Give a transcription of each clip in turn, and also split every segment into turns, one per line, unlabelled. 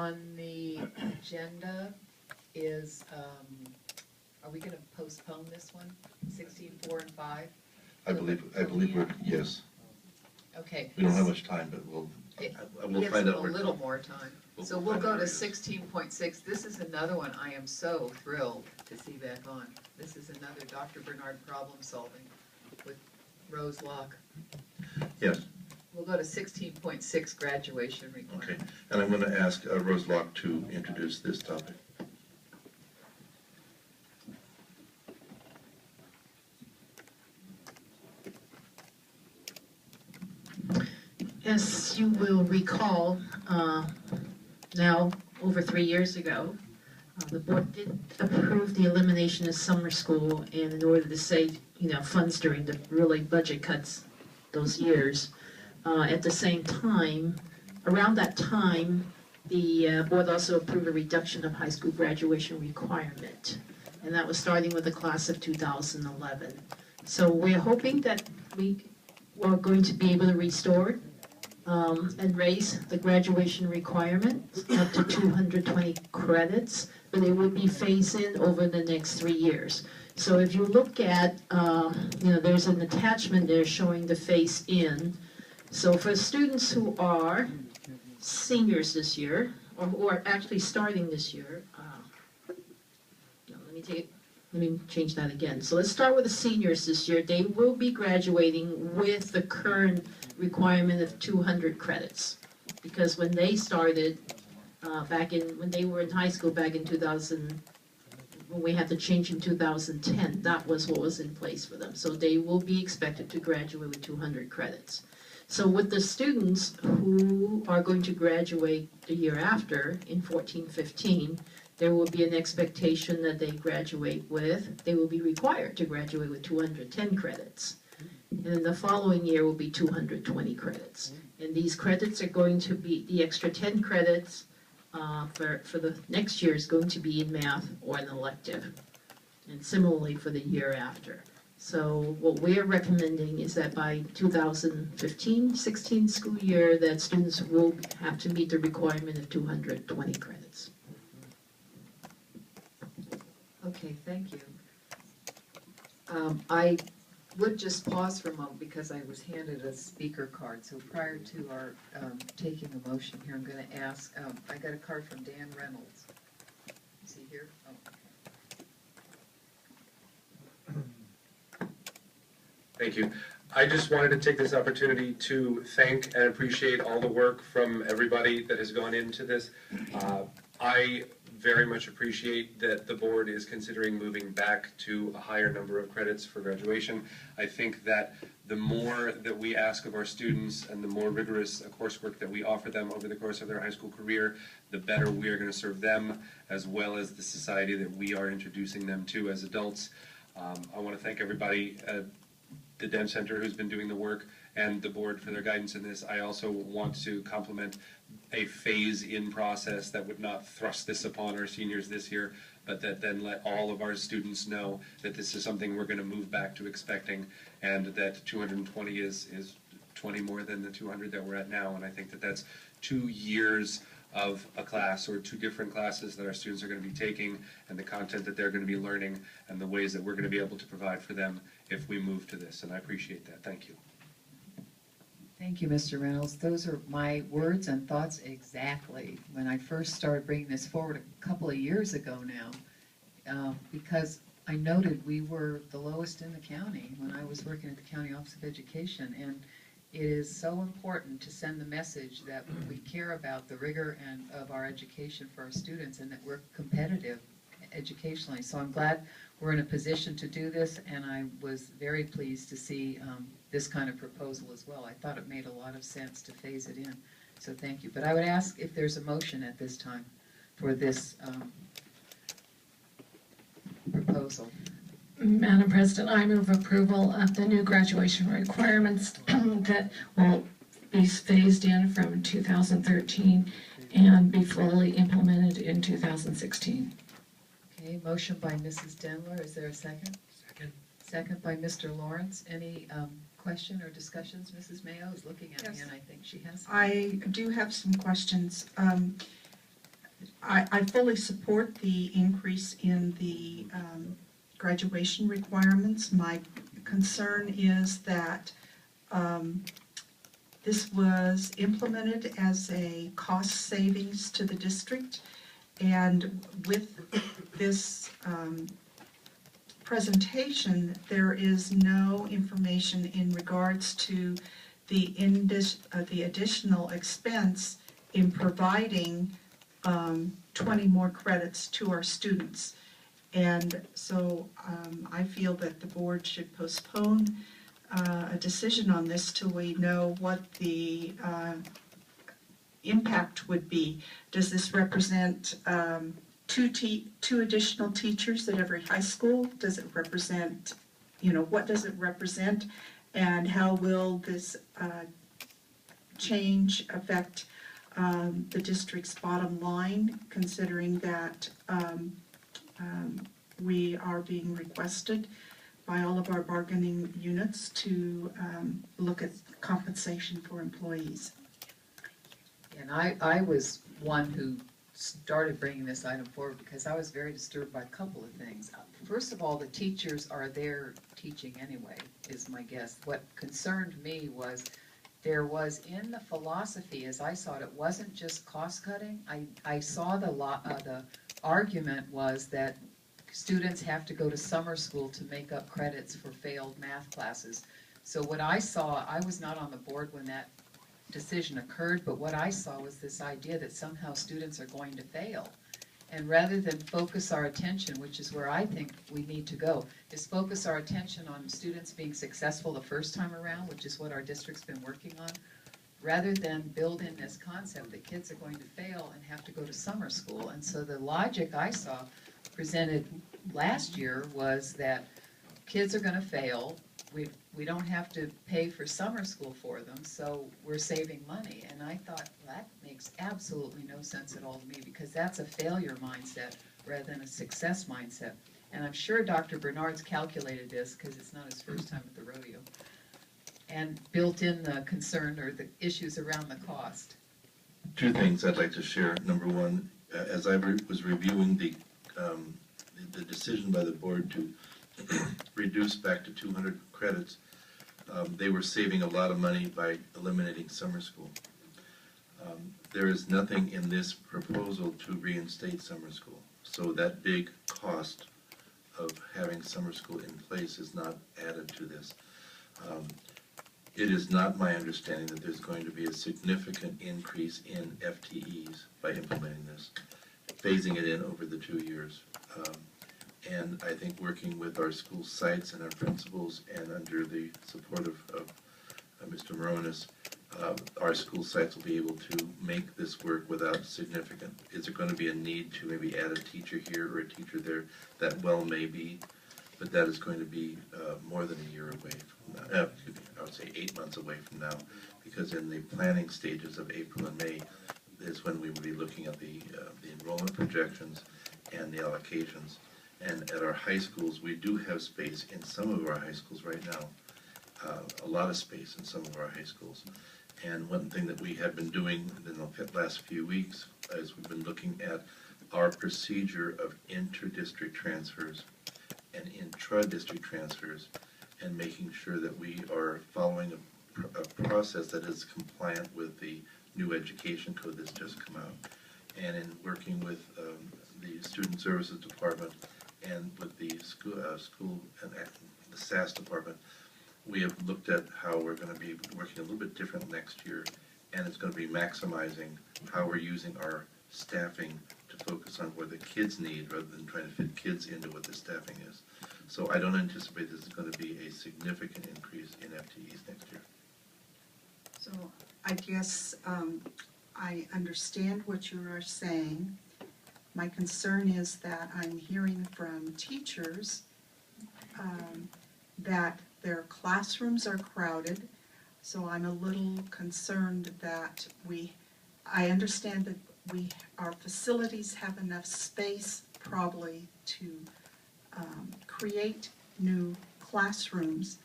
on the agenda is, are we going to postpone this one, 16, 4, and 5?
I believe we're, yes.
Okay.
We don't have much time, but we'll find out.
A little more time. So we'll go to 16.6. This is another one I am so thrilled to see back on. This is another Dr. Bernard problem solving with Rose Locke.
Yes.
We'll go to 16.6 graduation requirement.
Okay, and I'm going to ask Rose Locke to introduce this topic.
As you will recall, now over 3 years ago, the board did approve the elimination of summer school, and in order to save, funds during the really budget cuts those years. At the same time, around that time, the board also approved a reduction of high school graduation requirement, and that was starting with the class of 2011. So we're hoping that we are going to be able to restore and raise the graduation requirement up to 220 credits, but it will be phased in over the next 3 years. So if you look at, there's an attachment there showing the phase in. So for students who are seniors this year, or who are actually starting this year, let me change that again. So let's start with the seniors this year. They will be graduating with the current requirement of 200 credits. Because when they started, when they were in high school back in 2000, when we had to change in 2010, that was what was in place for them. So they will be expected to graduate with 200 credits. So with the students who are going to graduate the year after, in 14-15, there will be an expectation that they will be required to graduate with 210 credits. And then the following year will be 220 credits. And these credits are going to be, the extra 10 credits for the next year is going to be in math or an elective. And similarly for the year after. So what we're recommending is that by 2015-16 school year, that students will have to meet the requirement of 220 credits.
Okay, thank you. I would just pause for a moment because I was handed a speaker card. So prior to our taking a motion here, I'm going to ask, I got a card from Dan Reynolds. Is he here? Oh, okay.
Thank you. I just wanted to take this opportunity to thank and appreciate all the work from everybody that has gone into this. I very much appreciate that the board is considering moving back to a higher number of credits for graduation. I think that the more that we ask of our students and the more rigorous coursework that we offer them over the course of their high school career, the better we are going to serve them as well as the society that we are introducing them to as adults. I want to thank everybody at the DEM Center who's been doing the work and the board for their guidance in this. I also want to compliment a phase-in process that would not thrust this upon our seniors this year, but that then let all of our students know that this is something we're going to move back to expecting, and that 220 is 20 more than the 200 that we're at now. And I think that that's 2 years of a class or 2 different classes that our students are going to be taking, and the content that they're going to be learning, and the ways that we're going to be able to provide for them if we move to this. And I appreciate that. Thank you.
Thank you, Mr. Reynolds. Those are my words and thoughts exactly when I first started bringing this forward a couple of years ago now, because I noted we were the lowest in the county when I was working at the County Office of Education, and it is so important to send the message that we care about the rigor of our education for our students and that we're competitive educationally. So I'm glad we're in a position to do this, and I was very pleased to see this kind of proposal as well. I thought it made a lot of sense to phase it in, so thank you. But I would ask if there's a motion at this time for this proposal.
Madam President, I move approval of the new graduation requirements that will be phased in from 2013 and be fully implemented in 2016.
Okay, motion by Mrs. Dendler. Is there a second?
Second.
Second by Mr. Lawrence. Any question or discussions? Mrs. Mayo is looking at me, and I think she has some.
I do have some questions.
I fully support the increase in the graduation requirements. My concern is that this was implemented as a cost savings to the district, and with this presentation, there is no information in regards to the additional expense in providing 20 more credits to our students. And so I feel that the board should postpone a decision on this till we know what the impact would be. Does this represent two additional teachers at every high school? Does it represent, what does it represent? And how will this change affect the district's bottom line, considering that we are being requested by all of our bargaining units to look at compensation for employees.
And I was one who started bringing this item forward because I was very disturbed by a couple of things. First of all, the teachers are there teaching anyway, is my guess. What concerned me was there was in the philosophy, as I saw it, it wasn't just cost cutting. I saw the argument was that students have to go to summer school to make up credits for failed math classes. So what I saw, I was not on the board when that decision occurred, but what I saw was this idea that somehow students are going to fail. And rather than focus our attention, which is where I think we need to go, is focus our attention on students being successful the first time around, which is what our district's been working on, rather than build in this concept that kids are going to fail and have to go to summer school. And so the logic I saw presented last year was that kids are going to fail. We don't have to pay for summer school for them, so we're saving money. And I thought, well, that makes absolutely no sense at all to me, because that's a failure mindset rather than a success mindset. And I'm sure Dr. Bernard's calculated this, because it's not his first time at the rodeo, and built in the concern or the issues around the cost.
Two things I'd like to share. Number one, as I was reviewing the decision by the board to reduce back to 200 credits, they were saving a lot of money by eliminating summer school. There is nothing in this proposal to reinstate summer school, so that big cost of having summer school in place is not added to this. It is not my understanding that there's going to be a significant increase in FTEs by implementing this, phasing it in over the 2 years. And I think working with our school sites and our principals, and under the support of Mr. Moronis, our school sites will be able to make this work without significant. Is there going to be a need to maybe add a teacher here or a teacher there? That well may be, but that is going to be more than a year away from now. Excuse me, I would say 8 months away from now, because in the planning stages of April and May is when we will be looking at the enrollment projections and the allocations. And at our high schools, we do have space in some of our high schools right now, a lot of space in some of our high schools. And one thing that we have been doing in the last few weeks is we've been looking at our procedure of inter-district transfers and intra-district transfers, and making sure that we are following a process that is compliant with the new education code that's just come out. And in working with the Student Services Department and with the school and the SAS department, we have looked at how we're going to be working a little bit different next year, and it's going to be maximizing how we're using our staffing to focus on what the kids need rather than trying to fit kids into what the staffing is. So I don't anticipate this is going to be a significant increase in FTEs next year.
So I guess I understand what you are saying. My concern is that I'm hearing from teachers that their classrooms are crowded, so I'm a little concerned that I understand that our facilities have enough space probably to create new classrooms.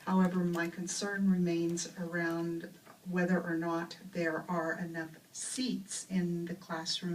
However, my concern remains around whether or not there are enough seats in the classroom